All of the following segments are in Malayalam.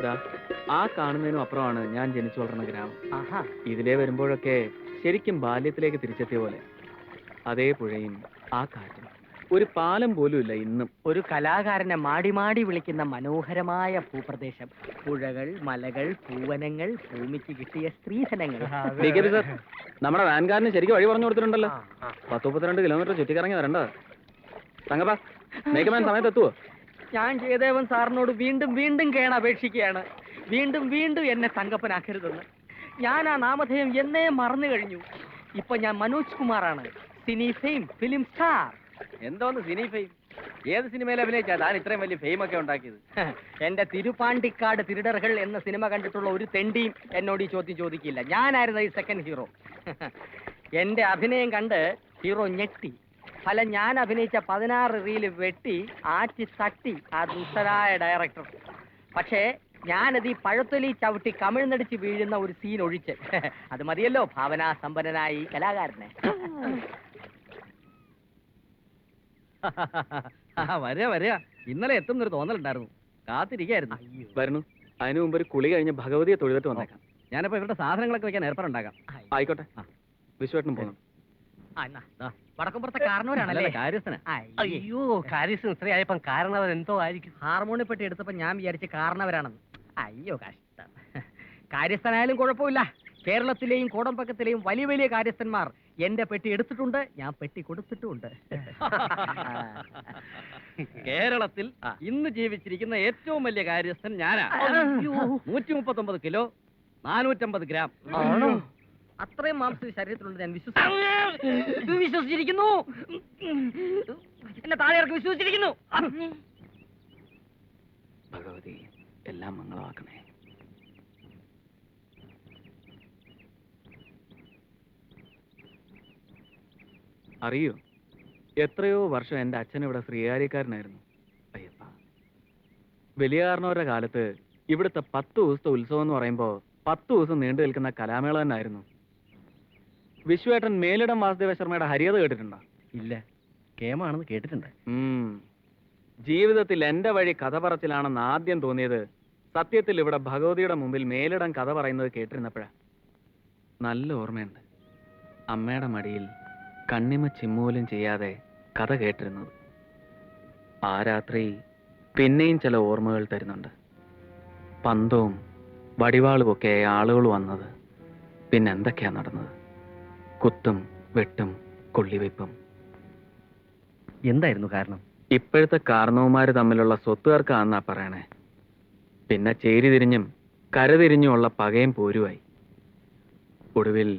ദാ, ആ കാണുന്നതിനും അപ്പുറമാണ് ഞാൻ ജനിച്ചു വളർന്ന ഗ്രാമം. ആഹാ. ഇതിലേ വരുമ്പോഴൊക്കെ ശരിക്കും ബാല്യത്തിലേക്ക് തിരിച്ചെത്തിയ പോലെ. അതേ പുഴയും ആ കാറ്റും. ഒരു പാലം പോലും ഇല്ല ഇന്നും. ഒരു കലാകാരനെ മാടി മാടി വിളിക്കുന്ന മനോഹരമായ ഭൂപ്രദേശം. പുഴകൾ, മലകൾ, പൂവനങ്ങൾ, ഭൂമിക്ക് കിട്ടിയ സ്ത്രീധനങ്ങൾ. ഡിഗ്രി സർ, നമ്മുടെ വാൻകാരന് ശരിക്കും വഴി പറഞ്ഞു കൊടുത്തിട്ടുണ്ടല്ലോ. 10-32 കിലോമീറ്റർ ചുറ്റിക്കറങ്ങി വരണ്ട. തങ്കപ്പാ, മേക്കമാൻ സമയത്ത് എത്തുവോ? ഞാൻ ജയദേവൻ സാറിനോട് വീണ്ടും വീണ്ടും കേണപേക്ഷിക്കുകയാണ്. വീണ്ടും വീണ്ടും എന്നെ തങ്കപ്പനാക്കരുതെന്ന്. ഞാൻ ആ നാമധേയം എന്നേ മറന്നു കഴിഞ്ഞു. ഇപ്പൊ ഞാൻ മനോജ് കുമാറാണ്, സിനി ഫെയിം, ഫിലിം സ്റ്റാർ. എന്തോന്ന് സിനി ഫെയിം? ഏത് സിനിമയിൽ അഭിനയിച്ചാ താൻ ഇത്രയും വലിയ ഫെയിം ഒക്കെ ഉണ്ടാക്കിയത്? എന്റെ തിരുപ്പാണ്ടിക്കാട് തിരുടറുകൾ എന്ന സിനിമ കണ്ടിട്ടുള്ള ഒരു തെണ്ടിയും എന്നോട് ഈ ചോദ്യം ചോദിക്കില്ല. ഞാനായിരുന്നു ഈ സെക്കൻഡ് ഹീറോ. എന്റെ അഭിനയം കണ്ട് ഹീറോ ഞെട്ടി. ഫലം ഞാൻ അഭിനയിച്ച 16 റീല് വെട്ടി ആറ്റി തട്ടി ആ ദുഷ്ടരായ ഡയറക്ടർ. പക്ഷേ ഞാനത് ഈ പഴത്തൊലി ചവിട്ടി കമിഴ്ന്നടിച്ച് വീഴുന്ന ഒരു സീൻ ഒഴിച്ച് അത് മതിയല്ലോ ഭാവനാ സമ്പന്നനായി കലാകാരനെ. വരാ ഇന്നലെ എത്തുന്നൊരു തോന്നലുണ്ടായിരുന്നു. കാത്തിരിക്കായിരുന്നു. വരണു. അതിനു മുമ്പ് ഒരു കുളി കഴിഞ്ഞ് ഭഗവതിയെ തൊഴുതിട്ട് വന്നേക്കാം. ഞാനിപ്പോ ഇവരുടെ സാധനങ്ങളൊക്കെ വെക്കാൻ ഏർപ്പാടുണ്ടാക്കാം. ആയിക്കോട്ടെ. വിശ്വേട്ടനും പോകണം. വടക്കമ്പുറത്തെ കാരണവരാണല്ലേ കാര്യസ്ഥന്? അയ്യോ, കാര്യസ്ഥൻ ഇത്രയായപ്പം കാരണവർ എന്തോ ആയിരിക്കും. ഹാർമോണിയപ്പെട്ടി എടുത്തപ്പോ ഞാൻ വിചാരിച്ച് കാരണവരാണെന്ന്. അയ്യോ കഷ്ടം. കാര്യസ്ഥനായാലും കുഴപ്പമില്ല. കേരളത്തിലെയും കോടമ്പക്കത്തിലെയും വലിയ വലിയ കാര്യസ്ഥന്മാർ എന്റെ പെട്ടി എടുത്തിട്ടുണ്ട്, ഞാൻ പെട്ടി കൊടുത്തിട്ടുമുണ്ട്. കേരളത്തിൽ ഇന്ന് ജീവിച്ചിരിക്കുന്ന ഏറ്റവും വലിയ കാര്യസ്ഥൻ ഞാനാ. 139 കിലോ 450 ഗ്രാം. അത്രയും മാംസം ശരീരത്തിലുണ്ട് ഞാൻ വിശ്വസിച്ചിരിക്കുന്നു. എന്നെ താഴെ ഇറക്കി വിശ്വസിച്ചിരിക്കുന്നു. ഭഗവതി എല്ലാം മംഗളമാക്കണേ. അറിയോ, എത്രയോ വർഷം എൻ്റെ അച്ഛൻ ഇവിടെ ശ്രീകാര്യക്കാരനായിരുന്നു. അയ്യപ്പ, വലിയ കാരണവരുടെ കാലത്ത് ഇവിടുത്തെ 10 ദിവസത്തെ ഉത്സവം എന്ന് പറയുമ്പോൾ 10 ദിവസം നീണ്ടു നിൽക്കുന്ന കലാമേള തന്നെയായിരുന്നു. വിശ്വേട്ടൻ മേലിടം വാസുദേവ ശർമ്മയുടെ ഹരിയത കേട്ടിട്ടുണ്ടോ? ഇല്ല, കേമാണെന്ന് കേട്ടിട്ടുണ്ട്. ജീവിതത്തിൽ എൻ്റെ വഴി കഥ പറച്ചിലാണെന്ന് ആദ്യം തോന്നിയത് സത്യത്തിൽ ഇവിടെ ഭഗവതിയുടെ മുമ്പിൽ മേലിടം കഥ പറയുന്നത് കേട്ടിരുന്നപ്പോഴാ. നല്ല ഓർമ്മയുണ്ട്, അമ്മയുടെ മടിയിൽ കണ്ണിമ ചിമ്മൂലും ചെയ്യാതെ കഥ കേട്ടിരുന്നത്. ആ രാത്രി പിന്നെയും ചില ഓർമ്മകൾ തരുന്നുണ്ട്. പന്തവും വടിവാളും ഒക്കെ ആളുകൾ വന്നത്, പിന്നെ എന്തൊക്കെയാ നടന്നത്? കുത്തും വെട്ടും കൊള്ളിവെപ്പും. എന്തായിരുന്നു കാരണം? ഇപ്പോഴത്തെ കാരണവന്മാര് തമ്മിലുള്ള സ്വത്തുകാർക്കാന്നാ പറയണേ. പിന്നെ ചേരി തിരിഞ്ഞും കരതിരിഞ്ഞുമുള്ള പകയും പോരുവായി. ഒടുവിൽ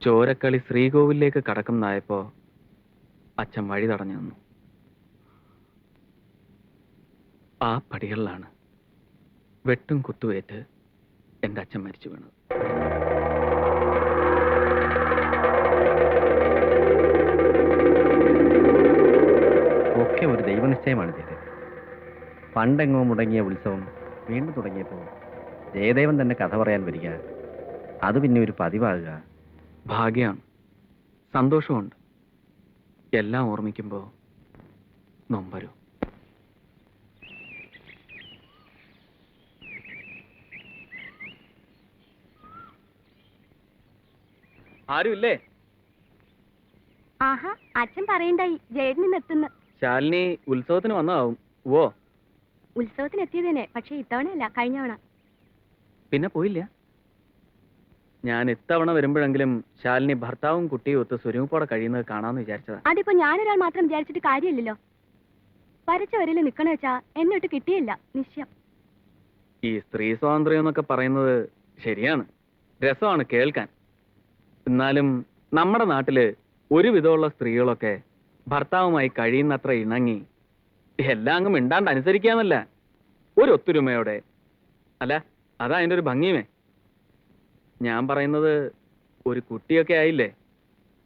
ചോരക്കളി ശ്രീകോവിലേക്ക് കടക്കുന്നതായപ്പോ അച്ഛൻ വഴി തടഞ്ഞു നിന്നു. ആ പടികളിലാണ് വെട്ടും കുത്തുവേറ്റ് എൻ്റെ അച്ഛൻ മരിച്ചു വീണത്. ഒക്കെ ഒരു ദൈവനിശ്ചയമാണ് ജയദേവൻ. പണ്ടെങ്ങോ മുടങ്ങിയ ഉത്സവം വീണ്ടും തുടങ്ങിയപ്പോൾ ജയദേവൻ തന്നെ കഥ പറയാൻ വരിക, അത് പിന്നെ ഒരു പതിവാകുക. ഭാഗ്യമാണ്, സന്തോഷമുണ്ട്. എല്ലാം ഓർമ്മിക്കുമ്പോൾ നൊമ്പരും. ആരുമില്ലേ? ആഹാ, അച്ഛൻ പറയണ്ടായി ജയേട്ടനിന്ന് എത്തുന്നു. ശാലിനി ഉത്സവത്തിന് വന്നതാവും. ഓ, ഉത്സവത്തിന് എത്തിയതന്നെ, പക്ഷെ ഇത്തവണയല്ല, കഴിഞ്ഞവണ. പിന്നെ പോയില്ല. ഞാൻ ഇത്തവണ വരുമ്പോഴെങ്കിലും ശാലിനി ഭർത്താവും കുട്ടിയും ഒത്ത് സ്വരൂപോടെ കഴിയുന്നത് കാണാമെന്ന് വിചാരിച്ചതാ. അതിപ്പോ ഞാനൊരാൾ മാത്രം വിചാരിച്ചിട്ട് കാര്യമില്ലല്ലോ. വരച്ച വരയിൽ നിക്കണ വെച്ചാ എന്നിട്ട് കിട്ടിയില്ല, നിശ്ചയം. ഈ സ്ത്രീ സ്വാതന്ത്ര്യം എന്നൊക്കെ പറയുന്നത് ശരിയാണ്, രസമാണ് കേൾക്കാൻ. എന്നാലും നമ്മുടെ നാട്ടില് ഒരുവിധമുള്ള സ്ത്രീകളൊക്കെ ഭർത്താവുമായി കഴിയുന്നത്ര ഇണങ്ങി എല്ലാം അങ്ങ് മിണ്ടാണ്ട് അനുസരിക്കാന്നല്ല, ഒരു ഒത്തൊരുമയോടെ. അല്ല, അതാ അതിൻ്റെ ഒരു ഭംഗിയുമേ. ഞാൻ പറയുന്നത്, ഒരു കുട്ടിയൊക്കെ ആയില്ലേ,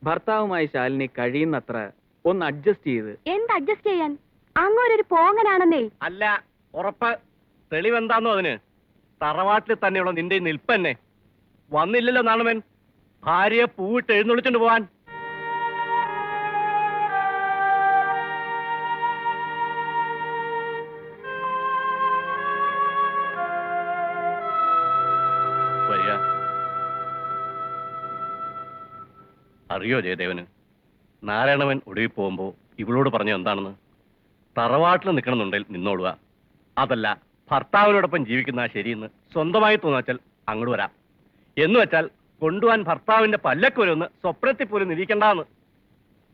ഭർത്താവുമായി ശാലിനി കഴിയുന്നത്ര ഒന്ന് അഡ്ജസ്റ്റ് ചെയ്ത്. എന്ത് അഡ്ജസ്റ്റ് ചെയ്യാൻ? അങ്ങോരൊരു പോങ്ങനാണെന്നേ. അല്ല, ഉറപ്പ്. തെളിവെന്താന്നോ അതിന്? തറവാട്ടിൽ തന്നെയുള്ള നിന്റെ നിൽപ്പന്നെ വന്നില്ലല്ലോ നാണമൻ, ഭാര്യയെ പൂവിട്ട് എഴുന്നള്ളിച്ചോണ്ട് പോവാൻ. വരിക. അറിയോ ജയദേവന്, നാരായണവൻ ഒടുവിൽ പോകുമ്പോ ഇവളോട് പറഞ്ഞ എന്താണെന്ന്? തറവാട്ടിൽ നിൽക്കണമെന്നുണ്ടെങ്കിൽ നിന്നോളുക, അതല്ല ഭർത്താവിനോടൊപ്പം ജീവിക്കുന്ന ശരിയെന്ന് സ്വന്തമായി തോന്നാച്ചാൽ അങ്ങോട്ട് വരാം, എന്ന് വെച്ചാൽ കൊണ്ടുപോകാൻ ഭർത്താവിന്റെ പല്ലക്ക് വരുമെന്ന് സ്വപ്നത്തിൽ പോലും നിരീക്കണ്ടെന്ന്.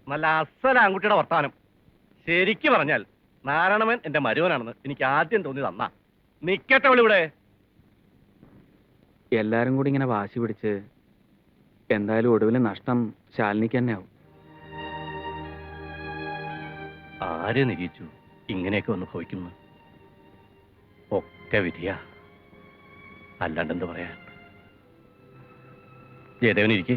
നല്ല അസല ആൺകുട്ടിയുടെ വർത്താനം. ശരിക്ക് പറഞ്ഞാൽ നാരായണവൻ എന്റെ മരുവനാണെന്ന് എനിക്ക് ആദ്യം തോന്നി തന്നാ. നിക്കട്ടെ ഇവിടെ. എല്ലാരും കൂടി ഇങ്ങനെ വാശി പിടിച്ച് എന്തായാലും ഒടുവിൽ നഷ്ടം ശാലിനിക്ക് തന്നെ ആവും. ആരെ നിരീച്ചു ഇങ്ങനെയൊക്കെ ഒന്ന് ഭവിക്കുന്നു? ഒക്കെ വിധിയാ, അല്ലാണ്ടെന്ത് പറയാൻ. ജയദേവൻ ഇരിക്കേ.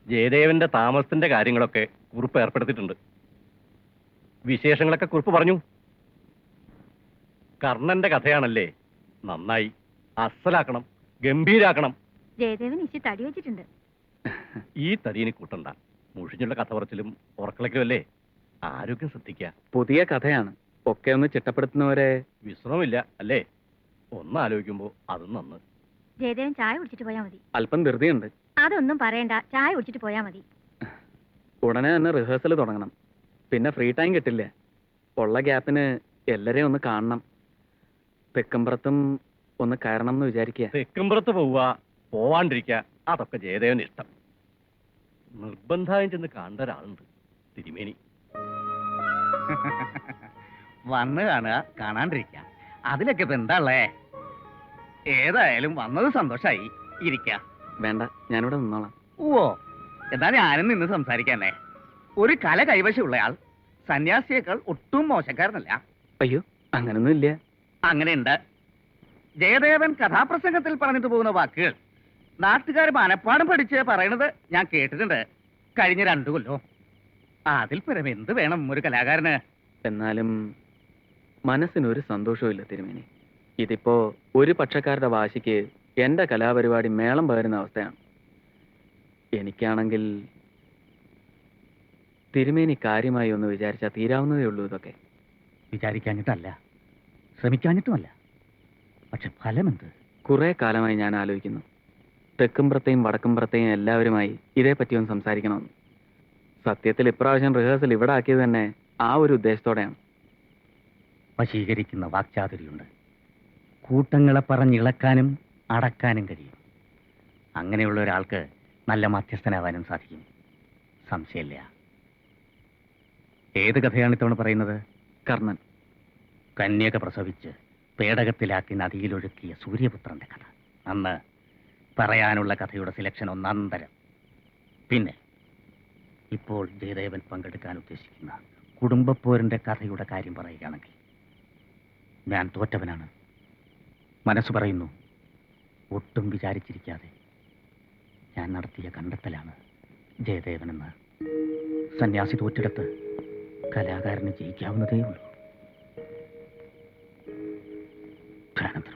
ജയദേവന്റെ താമസത്തിന്റെ കാര്യങ്ങളൊക്കെ കുറിപ്പ് ഏർപ്പെടുത്തിയിട്ടുണ്ട്. വിശേഷങ്ങളൊക്കെ കുറിപ്പ് പറഞ്ഞു. കർണന്റെ കഥയാണല്ലേ, നന്നായി അസലാക്കണം, ഗംഭീരാക്കണം. ജയദേവൻ ഇച്ചി തടി വെച്ചിട്ടുണ്ട്. ഈ തടീനി കൂട്ടണ്ട. മുഷിഞ്ഞുള്ള കഥ പറച്ചിലും ഉറക്കളയ്ക്കും അല്ലേ. ആരോഗ്യം ശ്രദ്ധിക്കുക. പുതിയ കഥയാണ്, ഒക്കെ ഒന്ന് ചിട്ടപ്പെടുത്തുന്നവരെ. വിശ്രമമില്ല അല്ലേ? ഒന്ന് ആലോചിക്കുമ്പോ അതും നന്ന്. ജയദേവൻ ചായ കുടിച്ചിട്ട് പോയാ മതി. അല്പം ധൃതിയുണ്ട്. അതൊന്നും പറയണ്ട, ചായ കുടിച്ചിട്ട് പോയാ മതി. ഉടനെ തന്നെ റിഹേഴ്സൽ തുടങ്ങണം, പിന്നെ ഫ്രീ ടൈം കിട്ടില്ല. ഉള്ള ഗ്യാപ്പിന് എല്ലാരെയും ഒന്ന് കാണണം. തെക്കുംപുറത്തും ഒന്ന് കയറണം എന്ന് വിചാരിക്കുക. തെക്കുംപുറത്ത് പോവുക, പോവാണ്ടിരിക്കുക, അതൊക്കെ ജയദേവന് ഇഷ്ടം. നിർബന്ധമായും ചെന്ന് കാണേണ്ട ഒരാളുണ്ട്, തിരുമേനി. വന്ന് കാണുക, കാണാണ്ടിരിക്കുക, അതിലൊക്കെ ഇപ്പൊ എന്താ ഉള്ളേ? ഏതായാലും വന്നത് സന്തോഷായി. ഇരിക്ക. വേണ്ട, ഞാനിവിടെ നിന്നോളാം. ഓ, എന്നാ ഞാനും നിന്ന് സംസാരിക്കാനേ. ഒരു കല കൈവശമുള്ളയാൾ സന്യാസിയേക്കാൾ ഒട്ടും മോശക്കാരനല്ല. അയ്യോ, അങ്ങനൊന്നും ഇല്ല. അങ്ങനെയുണ്ട്. ജയദേവൻ കഥാപ്രസംഗത്തിൽ പറഞ്ഞിട്ട് പോകുന്ന വാക്കുകൾ നാട്ടുകാർ മനപ്പാടം പഠിച്ച് പറയണത് ഞാൻ കേട്ടിട്ടുണ്ട് കഴിഞ്ഞ 2 കൊല്ലം. അതിൽ പരം എന്ത് വേണം ഒരു കലാകാരന്? എന്നാലും മനസ്സിനൊരു സന്തോഷവും ഇല്ല തിരുമേനി. ഇതിപ്പോ ഒരു പക്ഷക്കാരുടെ വാശിക്ക് എന്റെ കലാപരിപാടി മേളം പകരുന്ന അവസ്ഥയാണ്. എനിക്കാണെങ്കിൽ തിരുമേനി കാര്യമായി ഒന്ന് വിചാരിച്ചാൽ തീരാവുന്നതേ ഉള്ളൂ. ഇതൊക്കെ വിചാരിക്കാഞ്ഞിട്ടല്ല, ശ്രമിക്കാഞ്ഞിട്ടുമല്ല. പക്ഷെ ഫലമെന്ത്? കുറെ കാലമായി ഞാൻ ആലോചിക്കുന്നു, തെക്കുംപുറത്തെയും വടക്കുംപുറത്തെയും എല്ലാവരുമായി ഇതേപ്പറ്റി ഒന്ന് സംസാരിക്കണമെന്ന്. സത്യത്തിൽ ഇപ്രാവശ്യം റിഹേഴ്സൽ ഇവിടെ ആക്കിയത് തന്നെ ആ ഒരു ഉദ്ദേശത്തോടെയാണ്. വശീകരിക്കുന്ന വാക്ചാതുരിയുണ്ട്. കൂട്ടങ്ങളെ പറഞ്ഞിളക്കാനും അടക്കാനും കഴിയും. അങ്ങനെയുള്ള ഒരാൾക്ക് നല്ല മധ്യസ്ഥനാവാനും സാധിക്കും, സംശയമില്ല. ഏത് കഥയാണ് ഇത്തവണ പറയുന്നത്? കർണൻ. കന്യക പ്രസവിച്ച് പേടകത്തിലാക്കി നദിയിലൊഴുക്കിയ സൂര്യപുത്രന്റെ കഥ. അന്ന് പറയാനുള്ള കഥയുടെ സെലക്ഷൻ ഒന്നന്തരം. പിന്നെ ഇപ്പോൾ ജയദേവൻ പങ്കെടുക്കാൻ ഉദ്ദേശിക്കുന്ന കുടുംബപ്പോരിന്റെ കഥയുടെ കാര്യം പറയുകയാണെങ്കിൽ ഞാൻ തോറ്റവനാണ്. മനസ്സ് പറയുന്നു, ഒട്ടും വിചാരിച്ചിരിക്കാതെ ഞാൻ നടത്തിയ കണ്ടെത്തലാണ് ജയദേവനെന്ന്. സന്യാസി തോറ്റിടത്ത് കലാകാരന് ജയിക്കാവുന്നതേ ഉള്ളൂ. ധ്യാനത്തിൽ